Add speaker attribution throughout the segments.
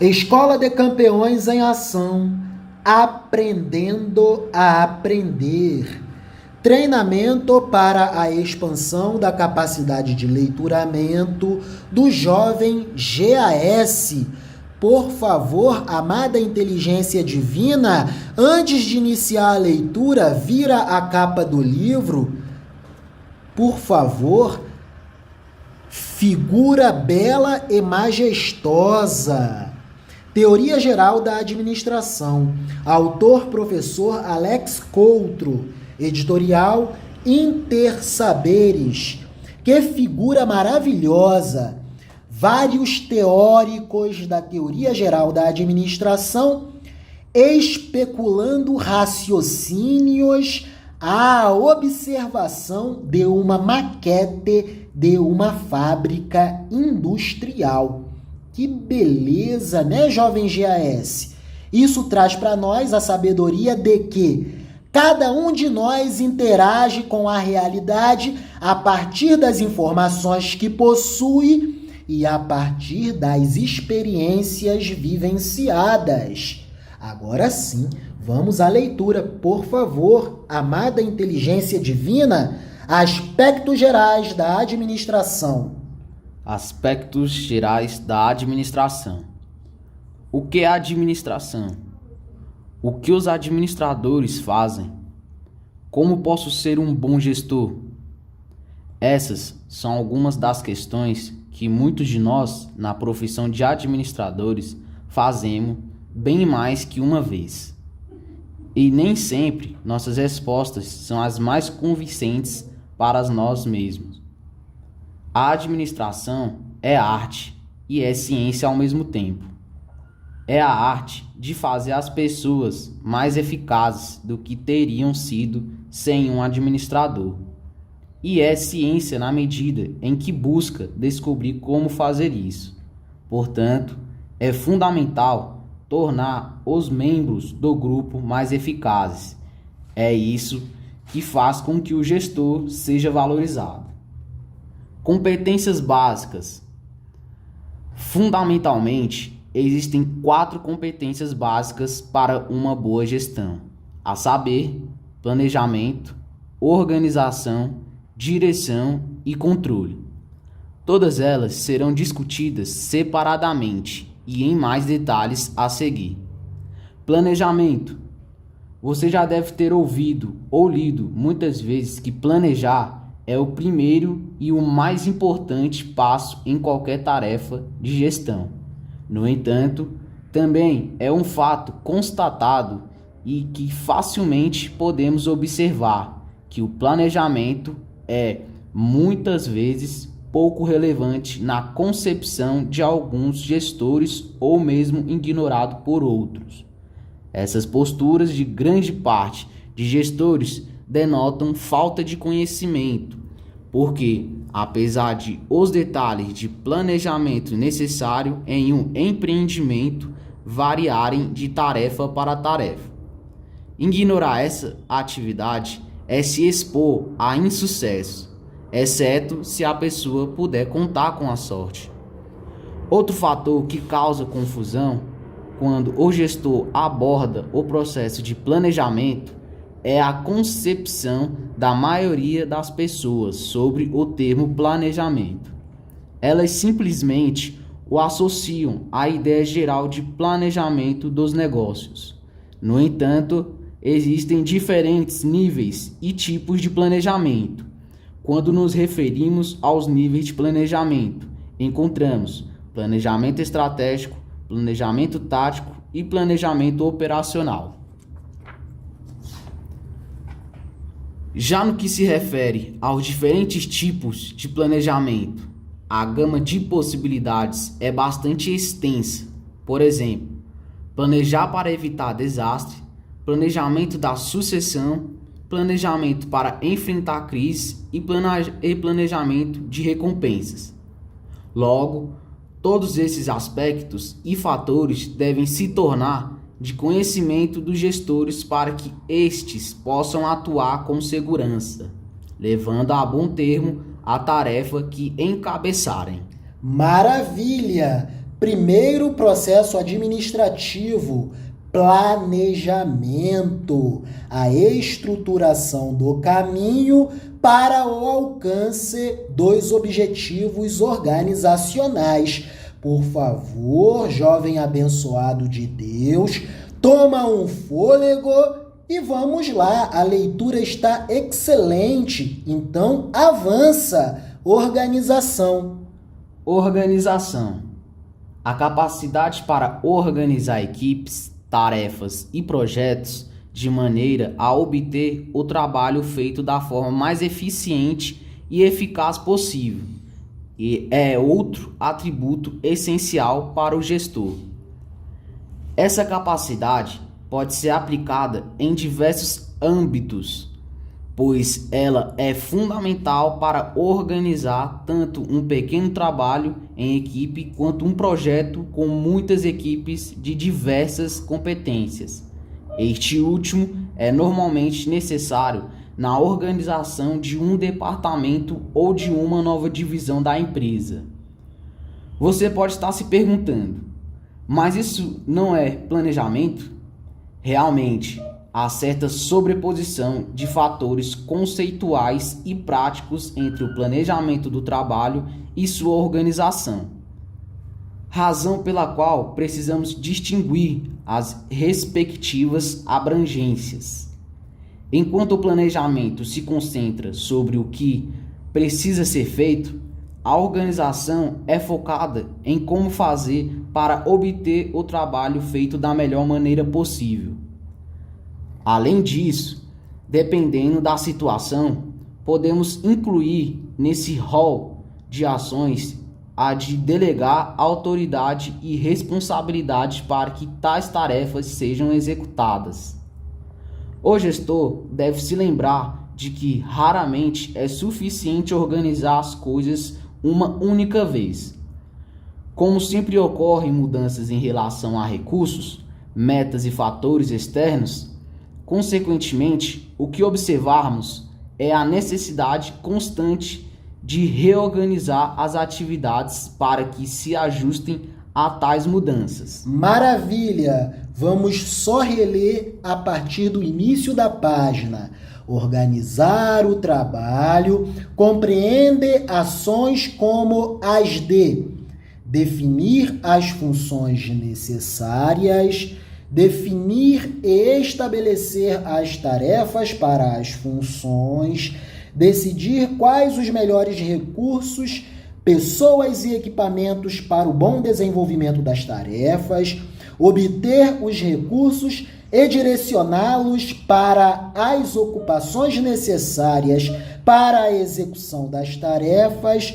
Speaker 1: Escola de Campeões em Ação, aprendendo a aprender. Treinamento para a expansão da capacidade de leituramento do jovem GAS. Por favor, amada inteligência divina, antes de iniciar a leitura, vira a capa do livro. Por favor, figura bela e majestosa. Teoria Geral da Administração. Autor, professor Alex Coutro. Editorial Intersaberes. Que figura maravilhosa! Vários teóricos da Teoria Geral da Administração especulando raciocínios à observação de uma maquete de uma fábrica industrial. Que beleza, né, jovem GAS? Isso traz para nós a sabedoria de que cada um de nós interage com a realidade a partir das informações que possui e a partir das experiências vivenciadas. Agora sim, vamos à leitura, por favor, amada inteligência divina, aspectos gerais da administração.
Speaker 2: Aspectos gerais da administração. O que é administração? O que os administradores fazem? Como posso ser um bom gestor? Essas são algumas das questões que muitos de nós, na profissão de administradores, fazemos bem mais que uma vez. E nem sempre nossas respostas são as mais convincentes para nós mesmos. A administração é arte e é ciência ao mesmo tempo. É a arte de fazer as pessoas mais eficazes do que teriam sido sem um administrador. E é ciência na medida em que busca descobrir como fazer isso. Portanto, é fundamental tornar os membros do grupo mais eficazes. É isso que faz com que o gestor seja valorizado. Competências básicas. Fundamentalmente, existem 4 competências básicas para uma boa gestão, a saber, planejamento, organização, direção e controle. Todas elas serão discutidas separadamente e em mais detalhes a seguir. Planejamento. Você já deve ter ouvido ou lido muitas vezes que planejar é o primeiro e o mais importante passo em qualquer tarefa de gestão. No entanto, também é um fato constatado e que facilmente podemos observar que o planejamento é, muitas vezes, pouco relevante na concepção de alguns gestores ou mesmo ignorado por outros. Essas posturas de grande parte de gestores denotam falta de conhecimento, porque, apesar de os detalhes de planejamento necessário em um empreendimento variarem de tarefa para tarefa, ignorar essa atividade é se expor a insucesso, exceto se a pessoa puder contar com a sorte. Outro fator que causa confusão quando o gestor aborda o processo de planejamento é a concepção da maioria das pessoas sobre o termo planejamento. Elas simplesmente o associam à ideia geral de planejamento dos negócios. No entanto, existem diferentes níveis e tipos de planejamento. Quando nos referimos aos níveis de planejamento, encontramos planejamento estratégico, planejamento tático e planejamento operacional. Já no que se refere aos diferentes tipos de planejamento, a gama de possibilidades é bastante extensa. Por exemplo, planejar para evitar desastre, planejamento da sucessão, planejamento para enfrentar crise e planejamento de recompensas. Logo, todos esses aspectos e fatores devem se tornar de conhecimento dos gestores para que estes possam atuar com segurança, levando a bom termo a tarefa que encabeçarem.
Speaker 1: Maravilha! Primeiro processo administrativo, planejamento, a estruturação do caminho para o alcance dos objetivos organizacionais. Por favor, jovem abençoado de Deus, toma um fôlego e vamos lá. A leitura está excelente, então avança. Organização.
Speaker 2: Organização. A capacidade para organizar equipes, tarefas e projetos de maneira a obter o trabalho feito da forma mais eficiente e eficaz possível. E é outro atributo essencial para o gestor. Essa capacidade pode ser aplicada em diversos âmbitos, pois ela é fundamental para organizar tanto um pequeno trabalho em equipe quanto um projeto com muitas equipes de diversas competências. Este último é normalmente necessário na organização de um departamento ou de uma nova divisão da empresa. Você pode estar se perguntando, mas isso não é planejamento? Realmente, há certa sobreposição de fatores conceituais e práticos entre o planejamento do trabalho e sua organização. Razão pela qual precisamos distinguir as respectivas abrangências. Enquanto o planejamento se concentra sobre o que precisa ser feito, a organização é focada em como fazer para obter o trabalho feito da melhor maneira possível. Além disso, dependendo da situação, podemos incluir nesse rol de ações a de delegar autoridade e responsabilidade para que tais tarefas sejam executadas. O gestor deve se lembrar de que raramente é suficiente organizar as coisas uma única vez. Como sempre ocorrem mudanças em relação a recursos, metas e fatores externos, consequentemente, o que observarmos é a necessidade constante de reorganizar as atividades para que se ajustem a tais mudanças.
Speaker 1: Maravilha! Vamos só reler a partir do início da página. Organizar o trabalho compreende ações como as de definir as funções necessárias, definir e estabelecer as tarefas para as funções, decidir quais os melhores recursos, pessoas e equipamentos para o bom desenvolvimento das tarefas, obter os recursos e direcioná-los para as ocupações necessárias para a execução das tarefas,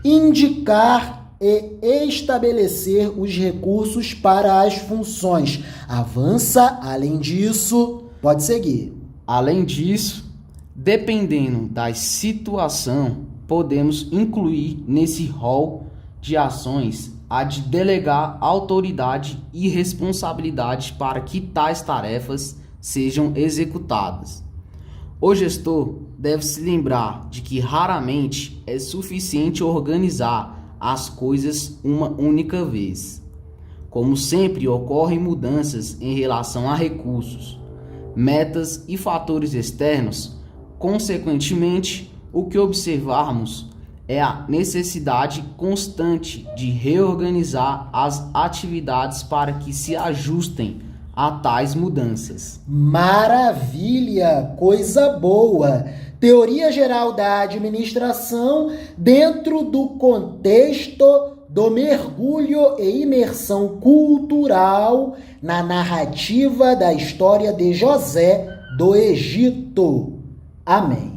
Speaker 1: indicar e estabelecer os recursos para as funções. Avança, além disso, pode seguir.
Speaker 2: Além disso, dependendo da situação, podemos incluir nesse rol de ações a de delegar autoridade e responsabilidade para que tais tarefas sejam executadas. O gestor deve se lembrar de que raramente é suficiente organizar as coisas uma única vez. Como sempre, ocorrem mudanças em relação a recursos, metas e fatores externos. Consequentemente, o que observarmos é a necessidade constante de reorganizar as atividades para que se ajustem a tais mudanças.
Speaker 1: Maravilha! Coisa boa! Teoria geral da administração dentro do contexto do mergulho e imersão cultural na narrativa da história de José do Egito. Amém.